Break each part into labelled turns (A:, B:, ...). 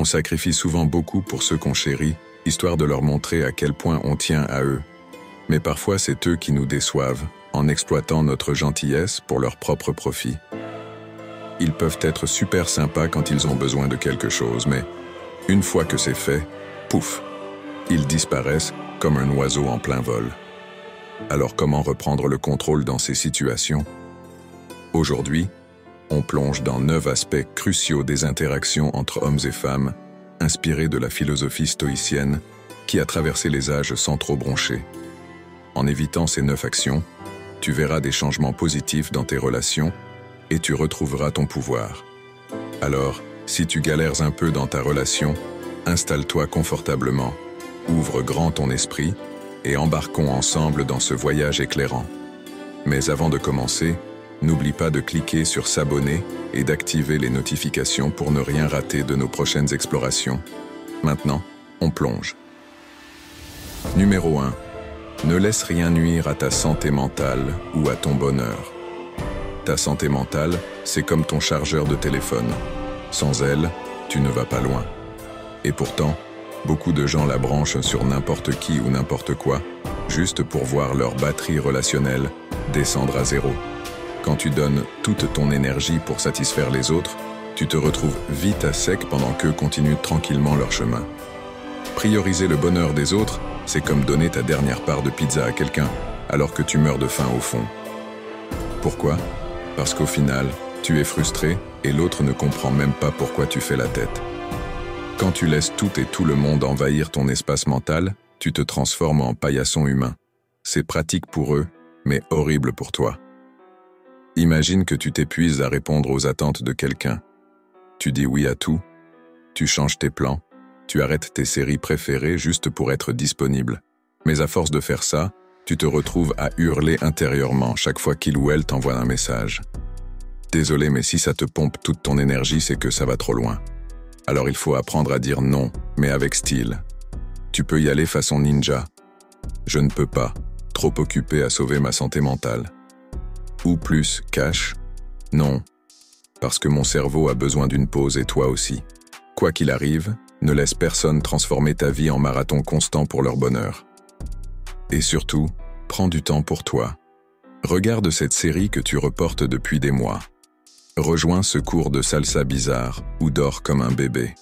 A: On sacrifie souvent beaucoup pour ceux qu'on chérit, histoire de leur montrer à quel point on tient à eux. Mais parfois c'est eux qui nous déçoivent, en exploitant notre gentillesse pour leur propre profit. Ils peuvent être super sympas quand ils ont besoin de quelque chose, mais une fois que c'est fait, pouf, ils disparaissent comme un oiseau en plein vol. Alors comment reprendre le contrôle dans ces situations? Aujourd'hui, on plonge dans 9 aspects cruciaux des interactions entre hommes et femmes, inspirés de la philosophie stoïcienne qui a traversé les âges sans trop broncher. En évitant ces 9 actions, tu verras des changements positifs dans tes relations et tu retrouveras ton pouvoir. Alors, si tu galères un peu dans ta relation, installe-toi confortablement, ouvre grand ton esprit et embarquons ensemble dans ce voyage éclairant. Mais avant de commencer, n'oublie pas de cliquer sur s'abonner et d'activer les notifications pour ne rien rater de nos prochaines explorations. Maintenant, on plonge. Numéro 1. Ne laisse rien nuire à ta santé mentale ou à ton bonheur. Ta santé mentale, c'est comme ton chargeur de téléphone. Sans elle, tu ne vas pas loin. Et pourtant, beaucoup de gens la branchent sur n'importe qui ou n'importe quoi, juste pour voir leur batterie relationnelle descendre à zéro. Quand tu donnes toute ton énergie pour satisfaire les autres, tu te retrouves vite à sec pendant qu'eux continuent tranquillement leur chemin. Prioriser le bonheur des autres, c'est comme donner ta dernière part de pizza à quelqu'un, alors que tu meurs de faim au fond. Pourquoi? Parce qu'au final, tu es frustré et l'autre ne comprend même pas pourquoi tu fais la tête. Quand tu laisses tout et tout le monde envahir ton espace mental, tu te transformes en paillasson humain. C'est pratique pour eux, mais horrible pour toi. Imagine que tu t'épuises à répondre aux attentes de quelqu'un. Tu dis oui à tout, tu changes tes plans, tu arrêtes tes séries préférées juste pour être disponible. Mais à force de faire ça, tu te retrouves à hurler intérieurement chaque fois qu'il ou elle t'envoie un message. Désolé, mais si ça te pompe toute ton énergie, c'est que ça va trop loin. Alors il faut apprendre à dire non, mais avec style. Tu peux y aller façon ninja. Je ne peux pas, trop occupé à sauver ma santé mentale. Ou plus, cash, non, parce que mon cerveau a besoin d'une pause et toi aussi. Quoi qu'il arrive, ne laisse personne transformer ta vie en marathon constant pour leur bonheur. Et surtout, prends du temps pour toi. Regarde cette série que tu reportes depuis des mois. Rejoins ce cours de salsa bizarre ou dors comme un bébé.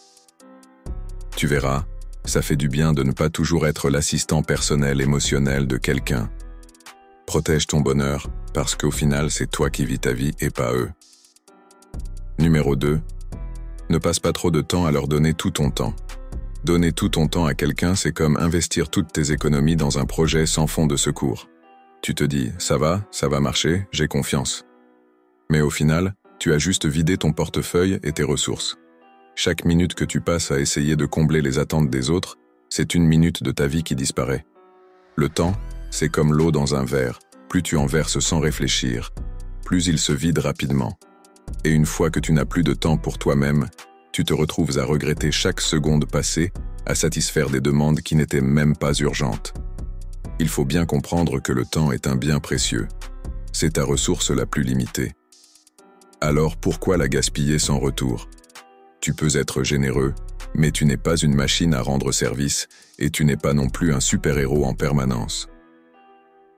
A: Tu verras, ça fait du bien de ne pas toujours être l'assistant personnel émotionnel de quelqu'un. Protège ton bonheur, parce qu'au final, c'est toi qui vis ta vie et pas eux. Numéro 2. Ne passe pas trop de temps à leur donner tout ton temps. Donner tout ton temps à quelqu'un, c'est comme investir toutes tes économies dans un projet sans fonds de secours. Tu te dis, ça va marcher, j'ai confiance. Mais au final, tu as juste vidé ton portefeuille et tes ressources. Chaque minute que tu passes à essayer de combler les attentes des autres, c'est une minute de ta vie qui disparaît. Le temps, c'est comme l'eau dans un verre. Plus tu en verses sans réfléchir, plus il se vide rapidement. Et une fois que tu n'as plus de temps pour toi-même, tu te retrouves à regretter chaque seconde passée à satisfaire des demandes qui n'étaient même pas urgentes. Il faut bien comprendre que le temps est un bien précieux. C'est ta ressource la plus limitée. Alors pourquoi la gaspiller sans retour? Tu peux être généreux, mais tu n'es pas une machine à rendre service et tu n'es pas non plus un super-héros en permanence.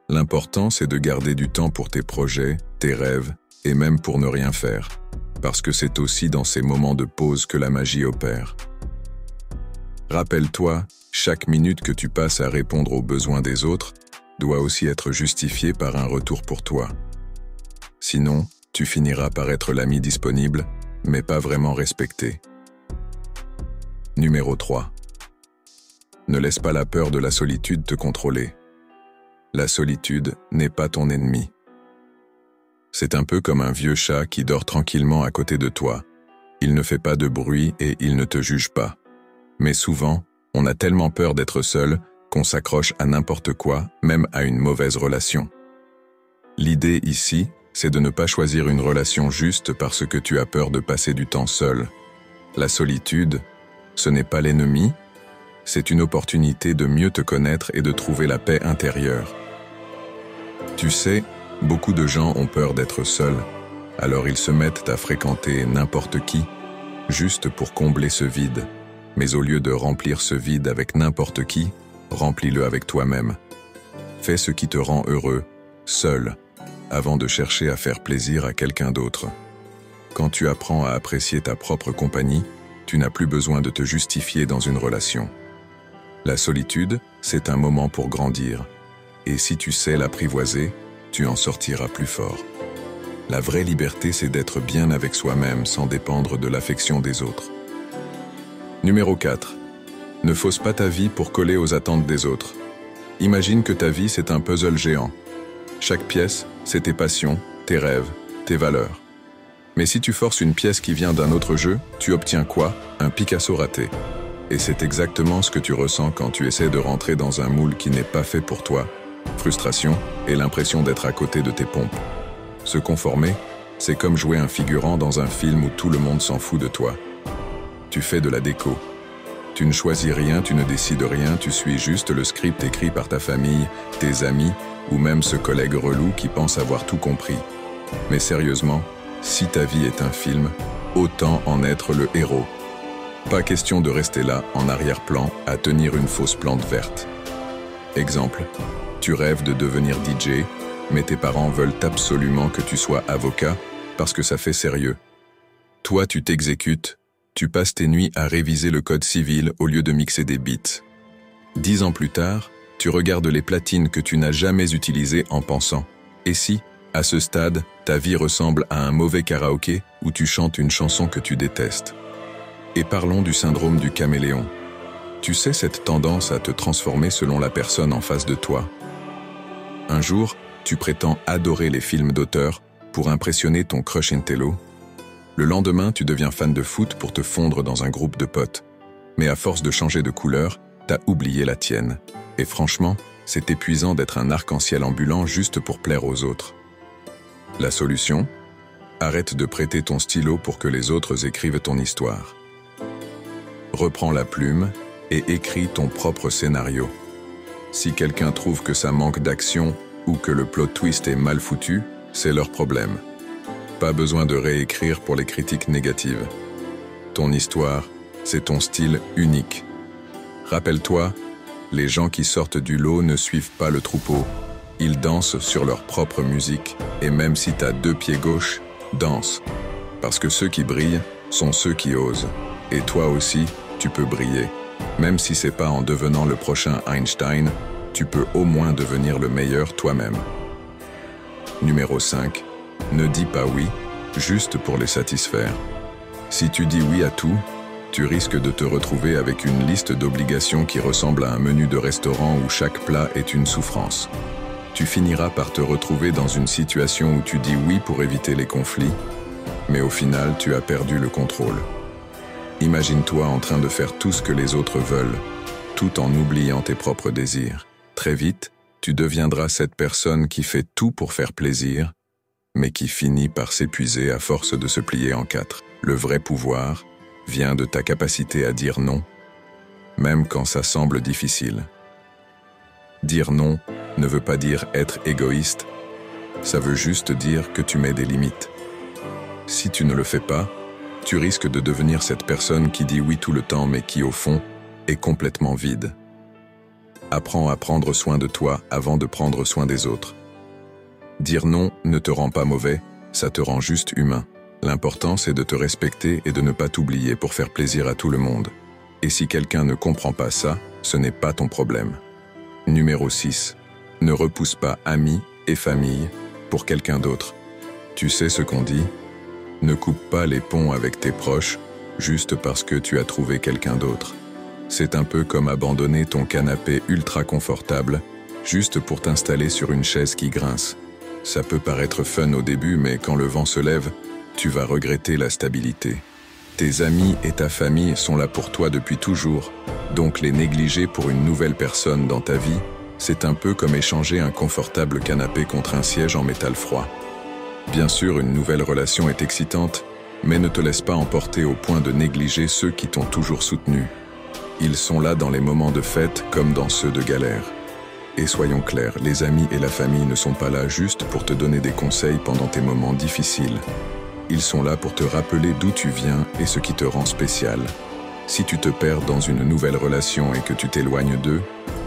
A: L'important, c'est de garder du temps pour tes projets, tes rêves, et même pour ne rien faire, parce que c'est aussi dans ces moments de pause que la magie opère. Rappelle-toi, chaque minute que tu passes à répondre aux besoins des autres doit aussi être justifiée par un retour pour toi. Sinon, tu finiras par être l'ami disponible, mais pas vraiment respecté. Numéro 3. Ne laisse pas la peur de la solitude te contrôler. La solitude n'est pas ton ennemi. C'est un peu comme un vieux chat qui dort tranquillement à côté de toi. Il ne fait pas de bruit et il ne te juge pas. Mais souvent, on a tellement peur d'être seul qu'on s'accroche à n'importe quoi, même à une mauvaise relation. L'idée ici, c'est de ne pas choisir une relation juste parce que tu as peur de passer du temps seul. La solitude, ce n'est pas l'ennemi, c'est une opportunité de mieux te connaître et de trouver la paix intérieure. Tu sais, beaucoup de gens ont peur d'être seuls, alors ils se mettent à fréquenter n'importe qui, juste pour combler ce vide. Mais au lieu de remplir ce vide avec n'importe qui, remplis-le avec toi-même. Fais ce qui te rend heureux, seul, avant de chercher à faire plaisir à quelqu'un d'autre. Quand tu apprends à apprécier ta propre compagnie, tu n'as plus besoin de te justifier dans une relation. La solitude, c'est un moment pour grandir. Et si tu sais l'apprivoiser, tu en sortiras plus fort. La vraie liberté, c'est d'être bien avec soi-même sans dépendre de l'affection des autres. Numéro 4. Ne fausse pas ta vie pour coller aux attentes des autres. Imagine que ta vie, c'est un puzzle géant. Chaque pièce, c'est tes passions, tes rêves, tes valeurs. Mais si tu forces une pièce qui vient d'un autre jeu, tu obtiens quoi? Un Picasso raté. Et c'est exactement ce que tu ressens quand tu essaies de rentrer dans un moule qui n'est pas fait pour toi. Frustration et l'impression d'être à côté de tes pompes. Se conformer, c'est comme jouer un figurant dans un film où tout le monde s'en fout de toi. Tu fais de la déco. Tu ne choisis rien, tu ne décides rien, tu suis juste le script écrit par ta famille, tes amis, ou même ce collègue relou qui pense avoir tout compris. Mais sérieusement, si ta vie est un film, autant en être le héros. Pas question de rester là, en arrière-plan, à tenir une fausse plante verte. Exemple, tu rêves de devenir DJ, mais tes parents veulent absolument que tu sois avocat parce que ça fait sérieux. Toi, tu t'exécutes, tu passes tes nuits à réviser le code civil au lieu de mixer des beats. 10 ans plus tard, tu regardes les platines que tu n'as jamais utilisées en pensant « Et si, à ce stade, ta vie ressemble à un mauvais karaoké où tu chantes une chanson que tu détestes ?» Et parlons du syndrome du caméléon. Tu sais cette tendance à te transformer selon la personne en face de toi. Un jour, tu prétends adorer les films d'auteur pour impressionner ton crush intello. Le lendemain, tu deviens fan de foot pour te fondre dans un groupe de potes. Mais à force de changer de couleur, t'as oublié la tienne. Et franchement, c'est épuisant d'être un arc-en-ciel ambulant juste pour plaire aux autres. La solution? Arrête de prêter ton stylo pour que les autres écrivent ton histoire. Reprends la plume et écris ton propre scénario. Si quelqu'un trouve que ça manque d'action ou que le plot twist est mal foutu, c'est leur problème. Pas besoin de réécrire pour les critiques négatives. Ton histoire, c'est ton style unique. Rappelle-toi, les gens qui sortent du lot ne suivent pas le troupeau. Ils dansent sur leur propre musique, et même si t'as 2 pieds gauches, danse. Parce que ceux qui brillent sont ceux qui osent. Et toi aussi, tu peux briller. Même si c'est pas en devenant le prochain Einstein, tu peux au moins devenir le meilleur toi-même. Numéro 5. Ne dis pas oui, juste pour les satisfaire. Si tu dis oui à tout, tu risques de te retrouver avec une liste d'obligations qui ressemble à un menu de restaurant où chaque plat est une souffrance. Tu finiras par te retrouver dans une situation où tu dis oui pour éviter les conflits, mais au final, tu as perdu le contrôle. Imagine-toi en train de faire tout ce que les autres veulent, tout en oubliant tes propres désirs. Très vite, tu deviendras cette personne qui fait tout pour faire plaisir, mais qui finit par s'épuiser à force de se plier en 4. Le vrai pouvoir vient de ta capacité à dire non, même quand ça semble difficile. Dire non ne veut pas dire être égoïste, ça veut juste dire que tu mets des limites. Si tu ne le fais pas, tu risques de devenir cette personne qui dit oui tout le temps mais qui, au fond, est complètement vide. Apprends à prendre soin de toi avant de prendre soin des autres. Dire non ne te rend pas mauvais, ça te rend juste humain. L'important, c'est de te respecter et de ne pas t'oublier pour faire plaisir à tout le monde. Et si quelqu'un ne comprend pas ça, ce n'est pas ton problème. Numéro 6. Ne repousse pas amis et famille pour quelqu'un d'autre. Tu sais ce qu'on dit? Ne coupe pas les ponts avec tes proches juste parce que tu as trouvé quelqu'un d'autre. C'est un peu comme abandonner ton canapé ultra confortable juste pour t'installer sur une chaise qui grince. Ça peut paraître fun au début, mais quand le vent se lève, tu vas regretter la stabilité. Tes amis et ta famille sont là pour toi depuis toujours, donc les négliger pour une nouvelle personne dans ta vie, c'est un peu comme échanger un confortable canapé contre un siège en métal froid. Bien sûr, une nouvelle relation est excitante, mais ne te laisse pas emporter au point de négliger ceux qui t'ont toujours soutenu. Ils sont là dans les moments de fête comme dans ceux de galère. Et soyons clairs, les amis et la famille ne sont pas là juste pour te donner des conseils pendant tes moments difficiles. Ils sont là pour te rappeler d'où tu viens et ce qui te rend spécial. Si tu te perds dans une nouvelle relation et que tu t'éloignes d'eux,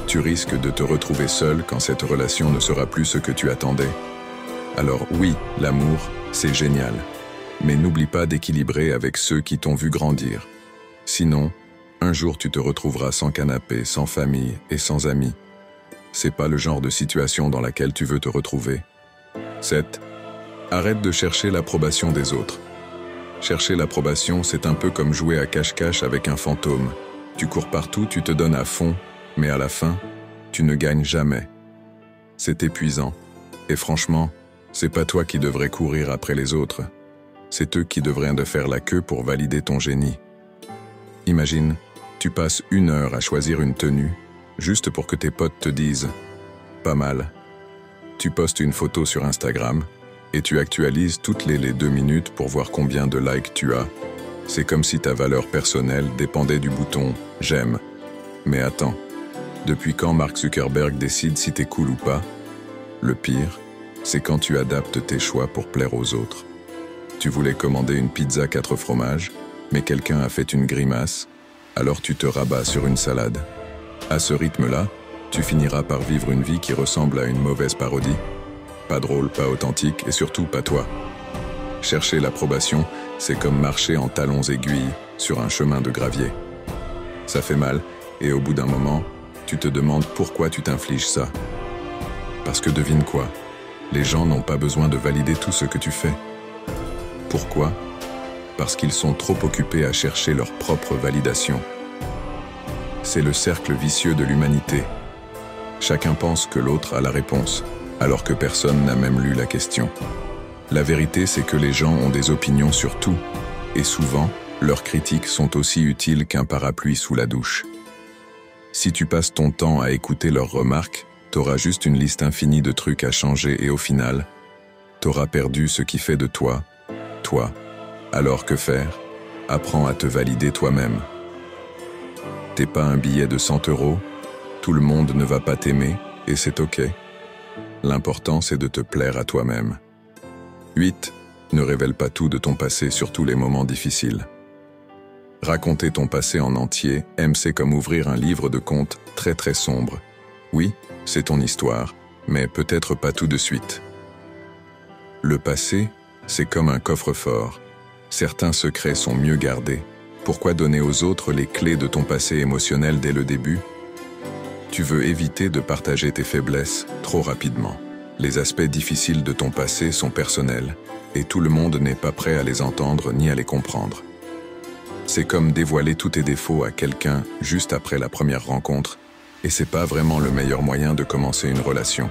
A: tu risques de te retrouver seul quand cette relation ne sera plus ce que tu attendais. Alors oui, l'amour, c'est génial. Mais n'oublie pas d'équilibrer avec ceux qui t'ont vu grandir. Sinon, un jour tu te retrouveras sans canapé, sans famille et sans amis. C'est pas le genre de situation dans laquelle tu veux te retrouver. 7. Arrête de chercher l'approbation des autres. Chercher l'approbation, c'est un peu comme jouer à cache-cache avec un fantôme. Tu cours partout, tu te donnes à fond, mais à la fin, tu ne gagnes jamais. C'est épuisant. Et franchement, c'est pas toi qui devrais courir après les autres. C'est eux qui devraient de faire la queue pour valider ton génie. Imagine, tu passes 1 heure à choisir une tenue, juste pour que tes potes te disent « pas mal ». Tu postes une photo sur Instagram, et tu actualises toutes les 2 minutes pour voir combien de likes tu as. C'est comme si ta valeur personnelle dépendait du bouton « j'aime ». Mais attends, depuis quand Mark Zuckerberg décide si t'es cool ou pas? Le pire, c'est quand tu adaptes tes choix pour plaire aux autres. Tu voulais commander une pizza 4 fromages, mais quelqu'un a fait une grimace, alors tu te rabats sur une salade. À ce rythme-là, tu finiras par vivre une vie qui ressemble à une mauvaise parodie. Pas drôle, pas authentique et surtout pas toi. Chercher l'approbation, c'est comme marcher en talons aiguilles sur un chemin de gravier. Ça fait mal et au bout d'un moment, tu te demandes pourquoi tu t'infliges ça. Parce que devine quoi, les gens n'ont pas besoin de valider tout ce que tu fais. Pourquoi? Parce qu'ils sont trop occupés à chercher leur propre validation. C'est le cercle vicieux de l'humanité. Chacun pense que l'autre a la réponse, alors que personne n'a même lu la question. La vérité, c'est que les gens ont des opinions sur tout, et souvent, leurs critiques sont aussi utiles qu'un parapluie sous la douche. Si tu passes ton temps à écouter leurs remarques, t'auras juste une liste infinie de trucs à changer et au final, t'auras perdu ce qui fait de toi, toi. Alors que faire? Apprends à te valider toi-même. T'es pas un billet de 100 €, tout le monde ne va pas t'aimer, et c'est ok. L'important, c'est de te plaire à toi-même. 8. Ne révèle pas tout de ton passé, surtout les moments difficiles. Raconter ton passé en entier, c'est comme ouvrir un livre de contes très sombre. Oui, c'est ton histoire, mais peut-être pas tout de suite. Le passé, c'est comme un coffre-fort. Certains secrets sont mieux gardés. Pourquoi donner aux autres les clés de ton passé émotionnel dès le début? Tu veux éviter de partager tes faiblesses trop rapidement. Les aspects difficiles de ton passé sont personnels, et tout le monde n'est pas prêt à les entendre ni à les comprendre. C'est comme dévoiler tous tes défauts à quelqu'un juste après la première rencontre, et c'est pas vraiment le meilleur moyen de commencer une relation.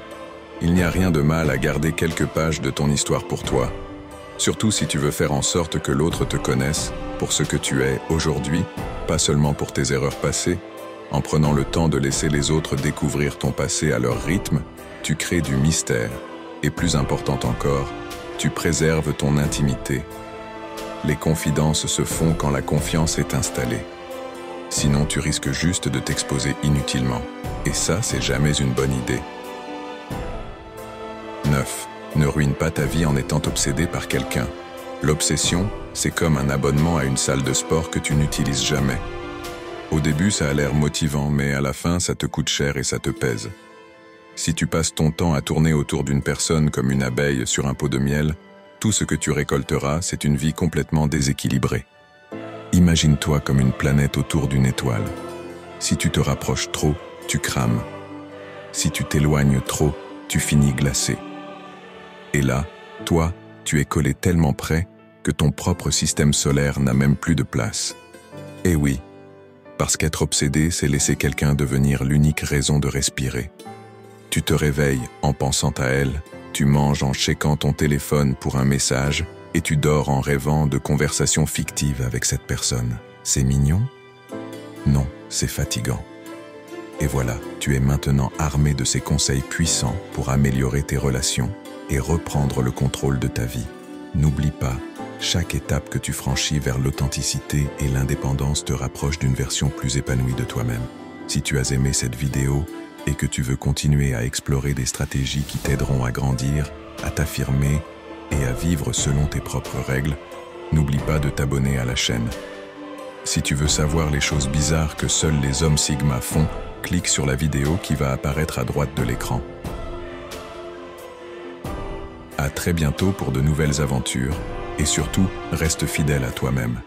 A: Il n'y a rien de mal à garder quelques pages de ton histoire pour toi, surtout si tu veux faire en sorte que l'autre te connaisse pour ce que tu es aujourd'hui, pas seulement pour tes erreurs passées. En prenant le temps de laisser les autres découvrir ton passé à leur rythme, tu crées du mystère. Et plus important encore, tu préserves ton intimité. Les confidences se font quand la confiance est installée. Sinon, tu risques juste de t'exposer inutilement. Et ça, c'est jamais une bonne idée. 9. Ne ruine pas ta vie en étant obsédé par quelqu'un. L'obsession, c'est comme un abonnement à une salle de sport que tu n'utilises jamais. Au début, ça a l'air motivant, mais à la fin, ça te coûte cher et ça te pèse. Si tu passes ton temps à tourner autour d'une personne comme une abeille sur un pot de miel, tout ce que tu récolteras, c'est une vie complètement déséquilibrée. Imagine-toi comme une planète autour d'une étoile. Si tu te rapproches trop, tu crames. Si tu t'éloignes trop, tu finis glacé. Et là, toi, tu es collé tellement près que ton propre système solaire n'a même plus de place. Eh oui, parce qu'être obsédé, c'est laisser quelqu'un devenir l'unique raison de respirer. Tu te réveilles en pensant à elle, tu manges en checkant ton téléphone pour un message et tu dors en rêvant de conversations fictives avec cette personne. C'est mignon? Non, c'est fatigant. Et voilà, tu es maintenant armé de ces conseils puissants pour améliorer tes relations et reprendre le contrôle de ta vie. N'oublie pas, chaque étape que tu franchis vers l'authenticité et l'indépendance te rapproche d'une version plus épanouie de toi-même. Si tu as aimé cette vidéo et que tu veux continuer à explorer des stratégies qui t'aideront à grandir, à t'affirmer et à vivre selon tes propres règles, n'oublie pas de t'abonner à la chaîne. Si tu veux savoir les choses bizarres que seuls les hommes Sigma font, clique sur la vidéo qui va apparaître à droite de l'écran. À très bientôt pour de nouvelles aventures, et surtout, reste fidèle à toi-même.